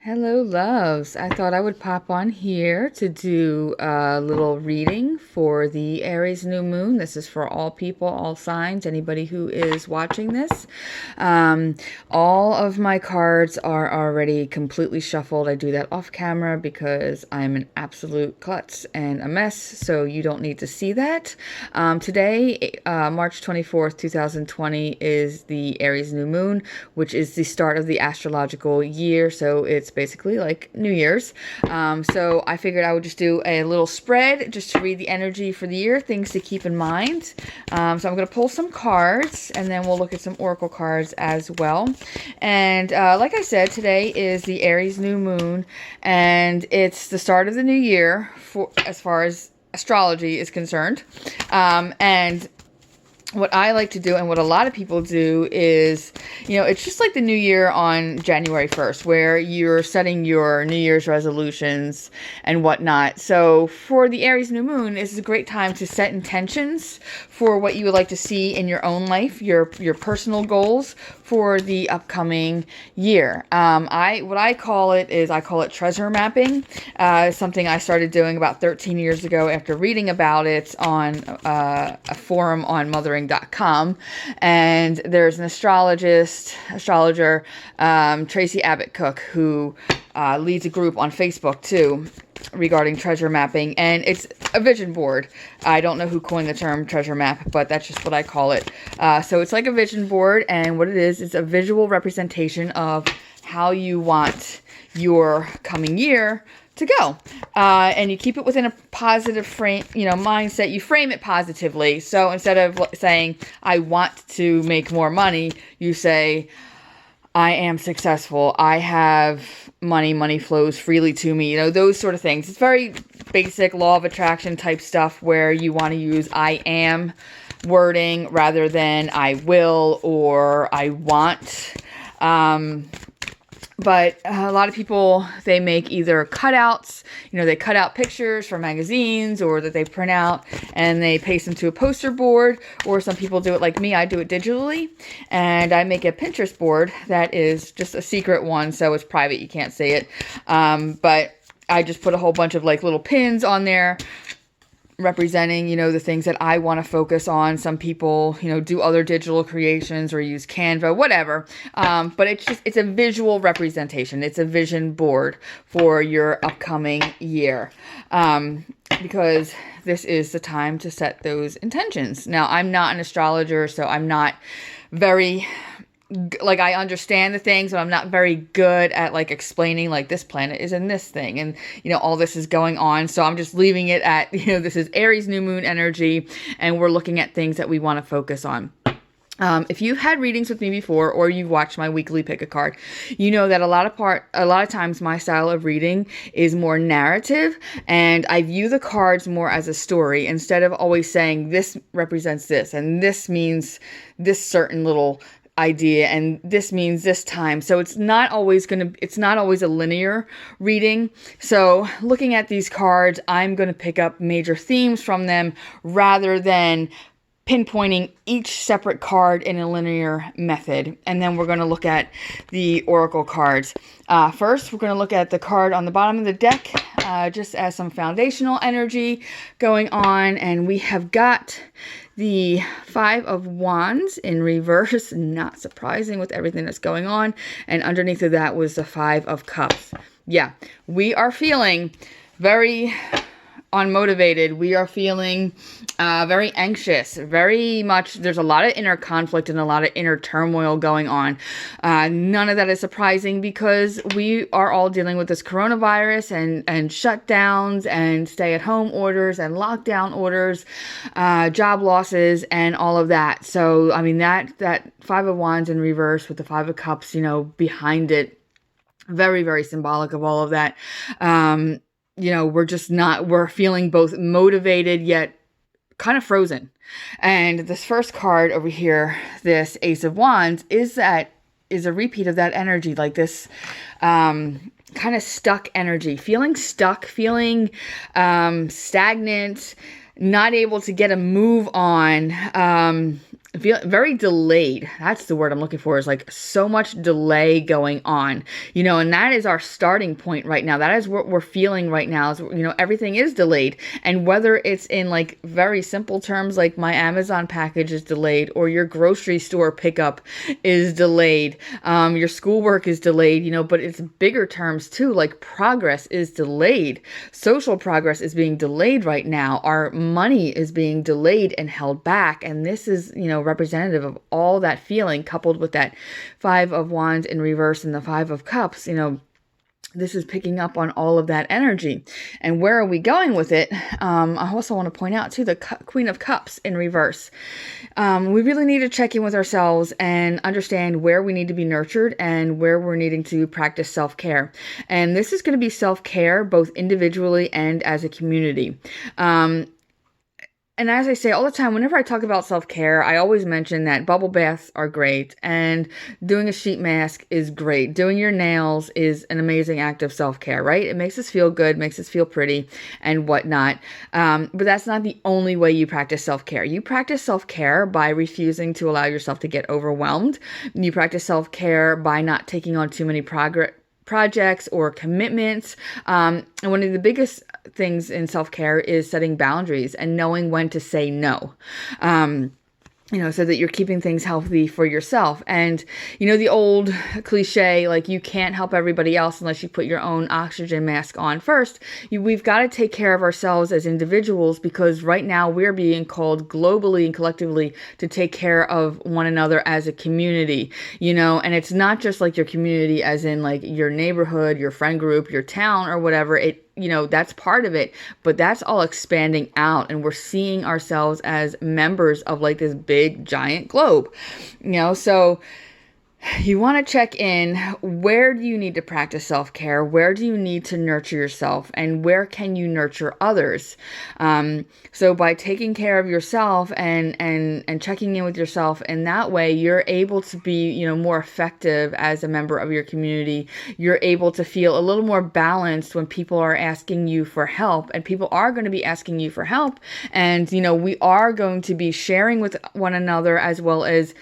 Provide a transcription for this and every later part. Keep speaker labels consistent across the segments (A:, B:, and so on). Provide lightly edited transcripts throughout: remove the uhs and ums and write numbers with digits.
A: Hello, loves. I thought I would pop on here to do a little reading for the Aries new moon. This is for all people, all signs, anybody who is watching this. Um, all of my cards are already completely shuffled. I do that off camera because I'm an absolute klutz and a mess, so you don't need to see that. Today, March 24th, 2020, is the Aries new moon, which is the start of the astrological year, so it's basically like New Year's. So I figured I would just do a little spread just to read the energy for the year, things to keep in mind. So I'm going to pull some cards and then we'll look at some oracle cards as well. And like I said, today is the Aries new moon and it's the start of the new year for as far as astrology is concerned. And what I like to do and what a lot of people do is, it's just like the new year on January 1st, where you're setting your New Year's resolutions and whatnot. So for the Aries new moon, this is a great time to set intentions for what you would like to see in your own life, your personal goals for the upcoming year. What I call it treasure mapping. Something I started doing about 13 years ago after reading about it on a forum on mothering.com. And there's an astrologer, Tracy Abbott Cook, who leads a group on Facebook too regarding treasure mapping, and it's a vision board. I don't know who coined the term treasure map, but that's just what I call it. So it's like a vision board, and what it is a visual representation of how you want your coming year to go. And you keep it within a positive frame, mindset. You frame it positively. So instead of saying, I want to make more money, you say, I am successful. I have money. Money flows freely to me. Those sort of things. It's very basic law of attraction type stuff where you want to use I am wording rather than I will or I want. But a lot of people, they make either cutouts, they cut out pictures from magazines or that they print out and they paste them to a poster board, or some people do it like me. I do it digitally, and I make a Pinterest board that is just a secret one, so it's private. You can't see it. But I just put a whole bunch of like little pins on there representing, the things that I want to focus on. Some people, do other digital creations or use Canva, whatever. But it's a visual representation. It's a vision board for your upcoming year. Because this is the time to set those intentions. Now, I'm not an astrologer, so I'm not very... I understand the things, but I'm not very good at explaining this planet is in this thing and all this is going on. So I'm just leaving it at this is Aries new moon energy, and we're looking at things that we want to focus on. If you've had readings with me before, or you've watched my weekly pick a card, you know that a lot of times my style of reading is more narrative, and I view the cards more as a story instead of always saying this represents this and this means this certain little idea and this means this time. So it's not always a linear reading. So looking at these cards, I'm going to pick up major themes from them rather than pinpointing each separate card in a linear method. And then we're going to look at the oracle cards. First, we're going to look at the card on the bottom of the deck, just as some foundational energy going on. And we have got the Five of Wands in reverse, not surprising with everything that's going on. And underneath of that was the Five of Cups. Yeah, we are feeling very unmotivated. We are feeling very anxious, very much. There's a lot of inner conflict and a lot of inner turmoil going on. None of that is surprising because we are all dealing with this coronavirus and shutdowns and stay-at-home orders and lockdown orders, job losses and all of that. So, I mean, that Five of Wands in reverse with the Five of Cups, behind it, very, very symbolic of all of that. We're feeling both motivated yet kind of frozen. And this first card over here, this Ace of Wands, is a repeat of that energy, like this kind of stuck energy, feeling stuck, feeling stagnant, not able to get a move on. feel very delayed. That's the word I'm looking for, is like so much delay going on, and that is our starting point right now. That is what we're feeling right now is, everything is delayed. And whether it's in like very simple terms, like my Amazon package is delayed, or your grocery store pickup is delayed, your schoolwork is delayed, but it's bigger terms too, like progress is delayed. Social progress is being delayed right now. Our money is being delayed and held back. And this is, representative of all that feeling, coupled with that Five of Wands in reverse and the Five of Cups. This is picking up on all of that energy. And where are we going with it? I also want to point out too, the Queen of Cups in reverse. We really need to check in with ourselves and understand where we need to be nurtured and where we're needing to practice self-care. And this is going to be self-care both individually and as a community. And as I say all the time, whenever I talk about self-care, I always mention that bubble baths are great and doing a sheet mask is great. Doing your nails is an amazing act of self-care, right? It makes us feel good, makes us feel pretty and whatnot. But that's not the only way you practice self-care. You practice self-care by refusing to allow yourself to get overwhelmed. You practice self-care by not taking on too many projects or commitments. And one of the biggest things in self-care is setting boundaries and knowing when to say no. So that you're keeping things healthy for yourself. And, the old cliche, like you can't help everybody else unless you put your own oxygen mask on first. We've got to take care of ourselves as individuals, because right now we're being called globally and collectively to take care of one another as a community, and it's not just like your community as in like your neighborhood, your friend group, your town or whatever. That's part of it, but that's all expanding out, and we're seeing ourselves as members of like this big giant globe, so you want to check in. Where do you need to practice self-care? Where do you need to nurture yourself? And where can you nurture others? So by taking care of yourself and checking in with yourself in that way, you're able to be, more effective as a member of your community. You're able to feel a little more balanced when people are asking you for help, and people are going to be asking you for help. And, we are going to be sharing with one another as well as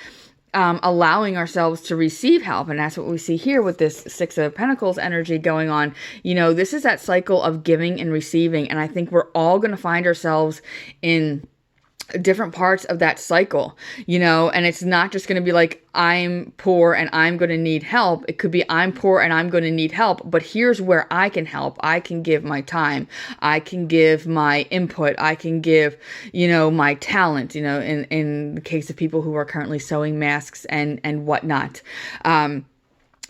A: allowing ourselves to receive help. And that's what we see here with this Six of Pentacles energy going on. This is that cycle of giving and receiving. And I think we're all going to find ourselves in different parts of that cycle, and it's not just going to be like, I'm poor and I'm going to need help. It could be I'm poor and I'm going to need help, but here's where I can help. I can give my time. I can give my input. I can give, my talent, in the case of people who are currently sewing masks and whatnot.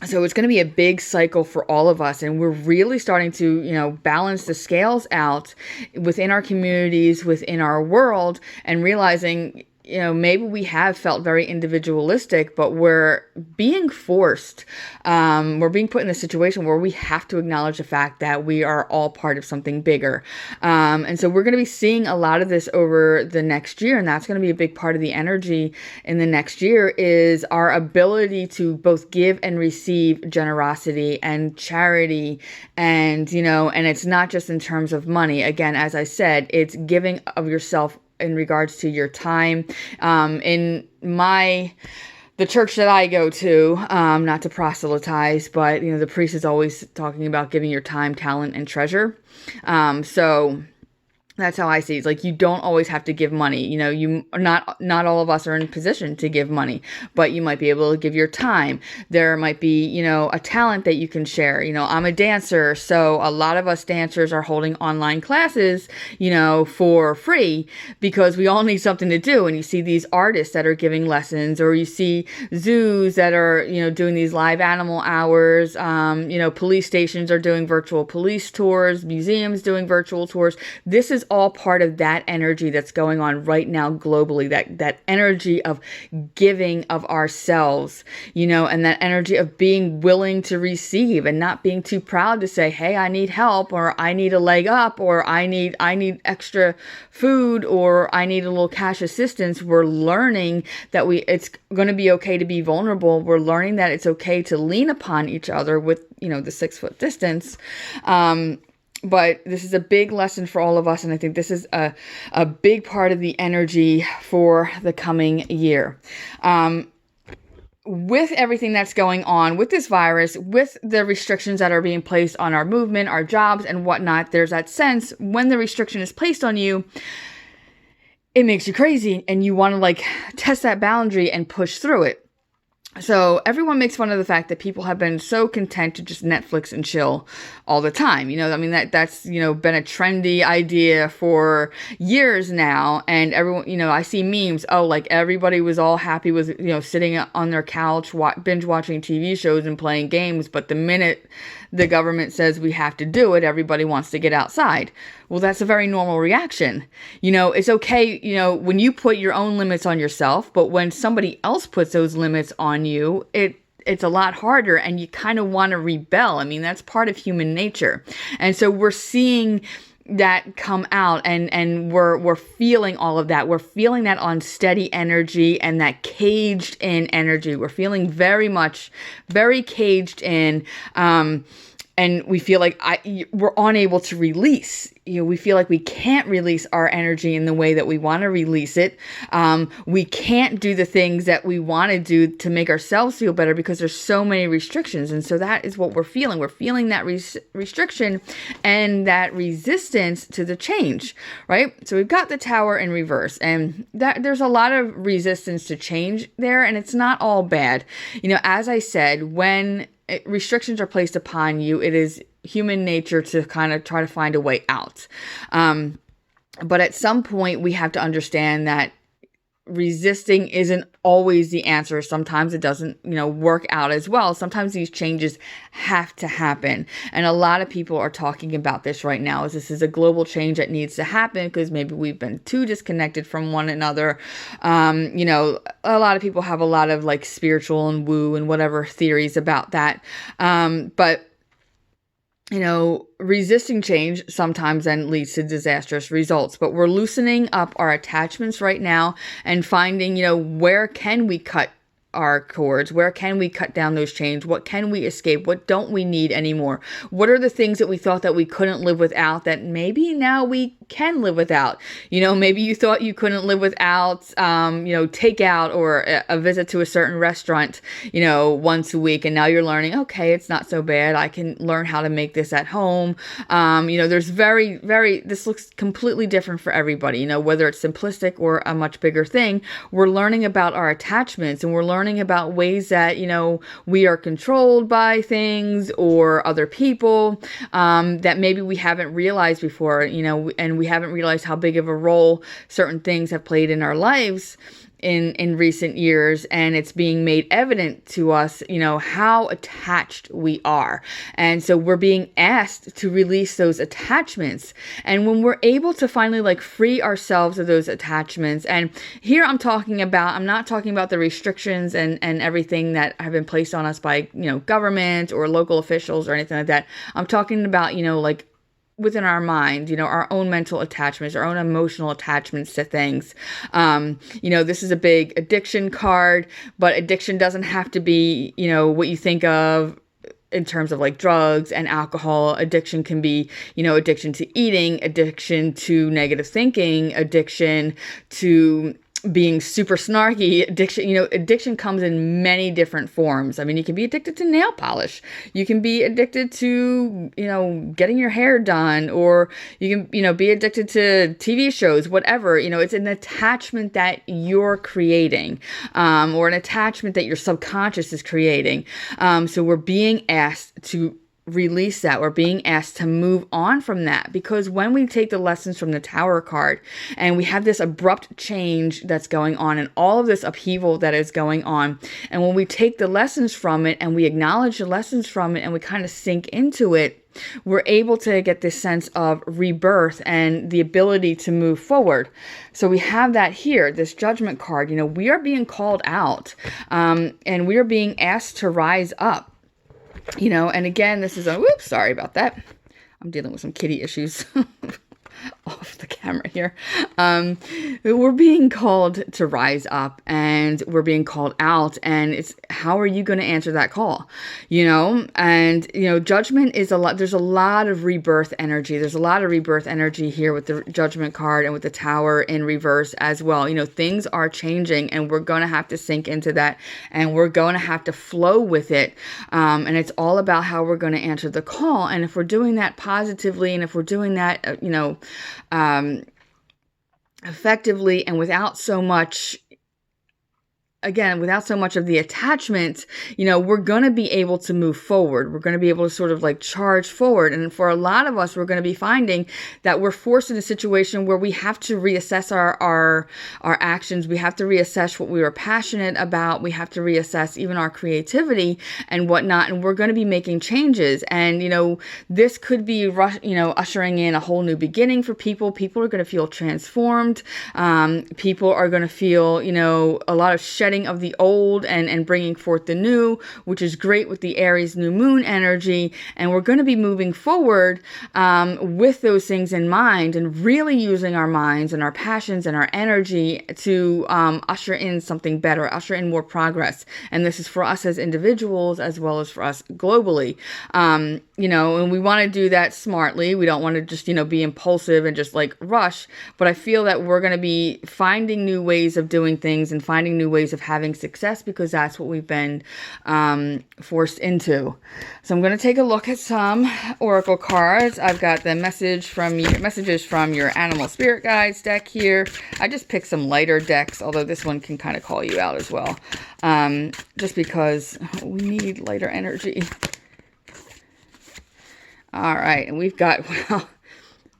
A: So it's going to be a big cycle for all of us, and we're really starting to, balance the scales out within our communities, within our world, and realizing, maybe we have felt very individualistic, but we're being forced. We're being put in a situation where we have to acknowledge the fact that we are all part of something bigger. And so we're going to be seeing a lot of this over the next year. And that's going to be a big part of the energy in the next year, is our ability to both give and receive generosity and charity. And, and it's not just in terms of money. Again, as I said, it's giving of yourself in regards to your time. In the church that I go to, not to proselytize, but the priest is always talking about giving your time, talent, and treasure. So that's how I see it. It's like, you don't always have to give money. You not all of us are in position to give money, but you might be able to give your time. There might be, a talent that you can share. I'm a dancer, so a lot of us dancers are holding online classes, for free, because we all need something to do. And you see these artists that are giving lessons, or you see zoos that are, doing these live animal hours. Police stations are doing virtual police tours, museums doing virtual tours. This is all part of that energy that's going on right now globally, that energy of giving of ourselves, and that energy of being willing to receive and not being too proud to say, hey, I need help, or I need a leg up, or I need extra food, or I need a little cash assistance. We're learning that it's going to be okay to be vulnerable. We're learning that it's okay to lean upon each other with, the 6 foot distance. But this is a big lesson for all of us, and I think this is a big part of the energy for the coming year. With everything that's going on with this virus, with the restrictions that are being placed on our movement, our jobs, and whatnot, there's that sense when the restriction is placed on you, it makes you crazy, and you want to like test that boundary and push through it. So everyone makes fun of the fact that people have been so content to just Netflix and chill all the time. You know, I mean, that's, you know, been a trendy idea for years now. And everyone, you know, I see memes, oh, like everybody was all happy with, you know, sitting on their couch, binge watching TV shows and playing games. But the minute the government says we have to do it, everybody wants to get outside. Well, that's a very normal reaction. You know, it's okay, you know, when you put your own limits on yourself, but when somebody else puts those limits on you, it's a lot harder, and you kind of want to rebel. I mean, that's part of human nature. And so we're seeing that come out, and we're feeling all of that. We're feeling that unsteady energy and that caged in energy. We're feeling very caged in, and we feel like we're unable to release. You know, we feel like we can't release our energy in the way that we want to release it. We can't do the things that we want to do to make ourselves feel better because there's so many restrictions. And so that is what we're feeling. We're feeling that restriction and that resistance to the change, right? So we've got the Tower in reverse, and that there's a lot of resistance to change there, and it's not all bad. You know, as I said, when restrictions are placed upon you, it is human nature to kind of try to find a way out. But at some point, we have to understand that resisting isn't always the answer. Sometimes it doesn't, you know, work out as well. Sometimes these changes have to happen. And a lot of people are talking about this right now, as this is a global change that needs to happen because maybe we've been too disconnected from one another. You know, a lot of people have a lot of like spiritual and woo and whatever theories about that. But you know, resisting change sometimes then leads to disastrous results, but we're loosening up our attachments right now and finding, you know, where can we cut our cords? Where can we cut down those chains? What can we escape? What don't we need anymore? What are the things that we thought that we couldn't live without that maybe now we can live without? You know, maybe you thought you couldn't live without, you know, takeout or a visit to a certain restaurant, you know, once a week. And now you're learning, okay, it's not so bad. I can learn how to make this at home. You know, there's this looks completely different for everybody, you know, whether it's simplistic or a much bigger thing. We're learning about our attachments, and we're learning about ways that, you know, we are controlled by things or other people, that maybe we haven't realized before, you know, and we haven't realized how big of a role certain things have played in our lives in recent years, and it's being made evident to us, you know, how attached we are. And so we're being asked to release those attachments. And when we're able to finally like free ourselves of those attachments, and here I'm not talking about the restrictions and everything that have been placed on us by, you know, government or local officials or anything like that. I'm talking about, you know, like within our mind, you know, our own mental attachments, our own emotional attachments to things. You know, this is a big addiction card, but addiction doesn't have to be, you know, what you think of in terms of like drugs and alcohol. Addiction can be, you know, addiction to eating, addiction to negative thinking, addiction to being super snarky. Addiction comes in many different forms. I mean, you can be addicted to nail polish. You can be addicted to, you know, getting your hair done, or you can, you know, be addicted to TV shows, whatever. You know, it's an attachment that you're creating, or an attachment that your subconscious is creating. So we're being asked to release that. We're being asked to move on from that, because when we take the lessons from the Tower card and we have this abrupt change that's going on and all of this upheaval that is going on, and when we take the lessons from it and we acknowledge the lessons from it and we kind of sink into it, we're able to get this sense of rebirth and the ability to move forward. So we have that here, this Judgment card. You know, we are being called out, and we are being asked to rise up. You know, and again, this is sorry about that. I'm dealing with some kitty issues off the couch. camera here. We're being called to rise up, and we're being called out, and it's how are you going to answer that call? And judgment is a lot. There's a lot of rebirth energy. There's a lot of rebirth energy here with the Judgment card and with the Tower in reverse as well. Things are changing, and we're going to have to sink into that, and we're going to have to flow with it. And it's all about how we're going to answer the call. And if we're doing that positively, and if we're doing that, effectively, and without so much of the attachment, we're going to be able to move forward. We're going to be able to sort of like charge forward. And for a lot of us, we're going to be finding that we're forced in a situation where we have to reassess our actions. We have to reassess what we were passionate about. We have to reassess even our creativity and whatnot. And we're going to be making changes. And, this could be, ushering in a whole new beginning for people. People are going to feel transformed. People are going to feel, a lot of shedding of the old and bringing forth the new, which is great with the Aries new moon energy. And we're going to be moving forward with those things in mind, and really using our minds and our passions and our energy to usher in something better, usher in more progress. And this is for us as individuals as well as for us globally. And we want to do that smartly. We don't want to just, be impulsive and just like rush. But I feel that we're going to be finding new ways of doing things and finding new ways of having success, because that's what we've been forced into. So I'm going to take a look at some oracle cards. I've got the messages from your animal spirit guides deck here. I just picked some lighter decks, although this one can kind of call you out as well, just because we need lighter energy. All right, and we've got, well,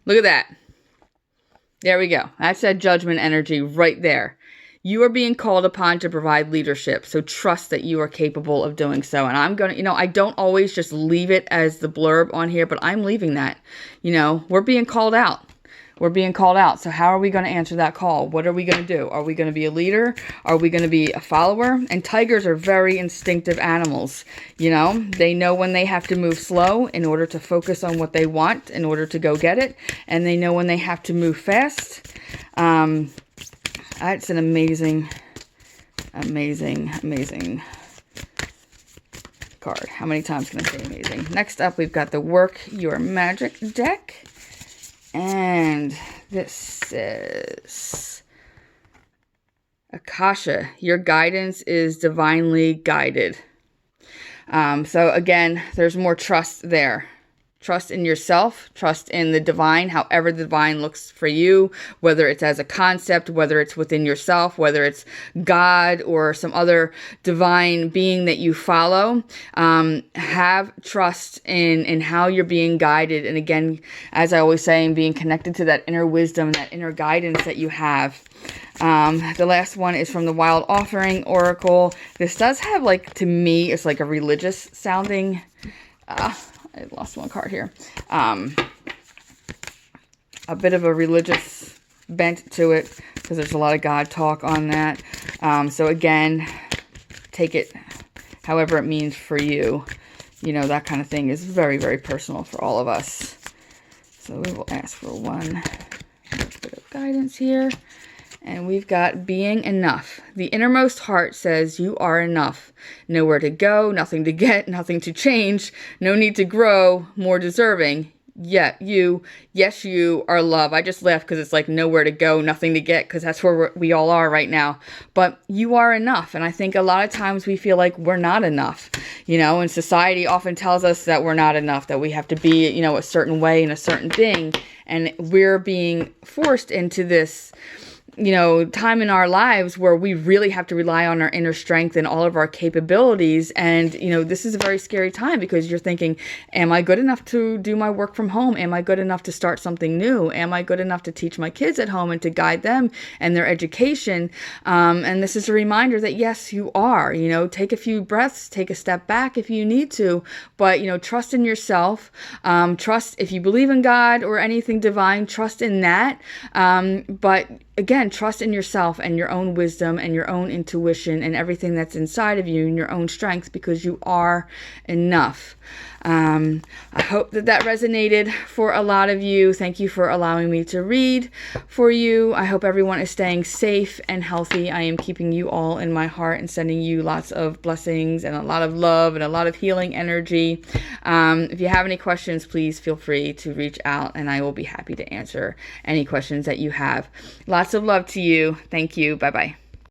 A: look at that. There we go. That's that Judgment energy right there. You are being called upon to provide leadership, so trust that you are capable of doing so. And I'm going to, I don't always just leave it as the blurb on here, but I'm leaving that. We're being called out. We're being called out. So how are we going to answer that call? What are we going to do? Are we going to be a leader? Are we going to be a follower? And tigers are very instinctive animals. They know when they have to move slow in order to focus on what they want, in order to go get it. And they know when they have to move fast. It's an amazing card. How many times can I say amazing? Next up, we've got the Work Your Magic deck. And this says, Akasha, your guidance is divinely guided. So again, there's more trust there. Trust in yourself, trust in the divine, however the divine looks for you, whether it's as a concept, whether it's within yourself, whether it's God or some other divine being that you follow. Have trust in how you're being guided. And again, as I always say, being connected to that inner wisdom, that inner guidance that you have. The last one is from the Wild Offering Oracle. This does have, to me, it's like a religious sounding, I lost one card here. A bit of a religious bent to it, because there's a lot of God talk on that. So again, take it however it means for you. That kind of thing is very, very personal for all of us. So we will ask for one bit of guidance here. And we've got being enough. The innermost heart says you are enough. Nowhere to go, nothing to get, nothing to change. No need to grow, more deserving. Yeah, yes, you are love. I just laughed because it's like nowhere to go, nothing to get, because that's where we all are right now. But you are enough. And I think a lot of times we feel like we're not enough, and society often tells us that we're not enough, that we have to be, a certain way and a certain thing. And we're being forced into this, time in our lives where we really have to rely on our inner strength and all of our capabilities. And, this is a very scary time, because you're thinking, am I good enough to do my work from home? Am I good enough to start something new? Am I good enough to teach my kids at home and to guide them and their education? And this is a reminder that yes, you are, take a few breaths, take a step back if you need to, but, trust in yourself. Trust, if you believe in God or anything divine, trust in that. But again, trust in yourself and your own wisdom and your own intuition and everything that's inside of you and your own strength, because you are enough. I hope that resonated for a lot of you. Thank you for allowing me to read for you. I hope everyone is staying safe and healthy. I am keeping you all in my heart and sending you lots of blessings and a lot of love and a lot of healing energy. If you have any questions, please feel free to reach out and I will be happy to answer any questions that you have. Lots of love to you. Thank you. Bye-bye.